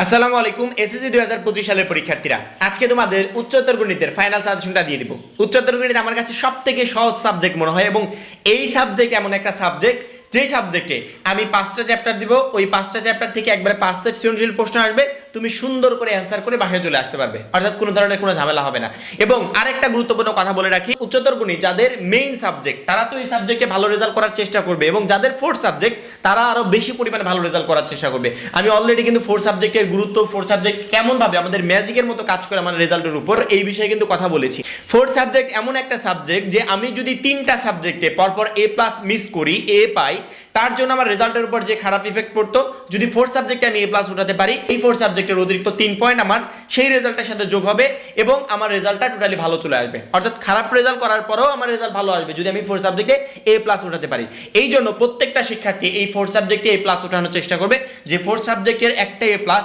আসসালামু আলাইকুম এসএসসি 2025 সালের পরীক্ষার্থীরা, আজকে তোমাদের উচ্চতর গণিতের ফাইনাল সাজেশনটা দিয়ে দিব। উচ্চতর গণিত আমার কাছে সবথেকে সহজ সাবজেক্ট মনে হয় এবং এই সাবজেক্ট এমন একটা সাবজেক্ট যেই সাবজেক্টে আমি 5টা চ্যাপ্টার দিব, ওই 5টা চ্যাপ্টার থেকে একবারে 5 সেট সৃজনশীল প্রশ্ন আসবে, তুমি সুন্দর করে অ্যান্সার করে বাসায় চলে আসতে পারবে, অর্থাৎ কোনো ধরনের কোনো ঝামেলা হবে না। এবং আরেকটা গুরুত্বপূর্ণ কথা বলে রাখি, উচ্চতর গণিত যাদের মেইন সাবজেক্ট তারা তো এই সাবজেক্টে ভালো রেজাল্ট করার চেষ্টা করবে এবং যাদের ফোর্থ সাবজেক্ট তারা আরো বেশি পরিমাণে ভালো রেজাল্ট করার চেষ্টা করবে। আমি অলরেডি কিন্তু ফোর্থ সাবজেক্টের গুরুত্ব, ফোর্থ সাবজেক্ট কেমন ভাবে আমাদের ম্যাজিকের মতো কাজ করে আমার রেজাল্টের উপর, এই বিষয়ে কিন্তু কথা বলেছি। ফোর্থ সাবজেক্ট এমন একটা সাবজেক্ট যে আমি যদি 3টা সাবজেক্টে পরপর এ প্লাস মিস করি, এ পাই, তার জন্য আমার রেজাল্টের উপর যে খারাপ ইফেক্ট পড়তো, যদি ফোর্থ সাবজেক্টে আমি এ প্লাস উঠাতে পারি, এই ফোর্থ সাবজেক্টের অতিরিক্ত 3 পয়েন্ট আমার সেই রেজাল্টের সাথে যোগ হবে এবং আমার রেজাল্টটা টোটালি ভালো চলে আসবে। অর্থাৎ খারাপ রেজাল্ট করার পরেও আমার রেজাল্ট ভালো আসবে যদি আমি ফোর্থ সাবজেক্টে এ প্লাস উঠাতে পারি। এই জন্য প্রত্যেকটা শিক্ষার্থী এই ফোর্থ সাবজেক্টে এ প্লাস উঠানোর চেষ্টা করবে, যে ফোর্থ সাবজেক্টের একটা এ প্লাস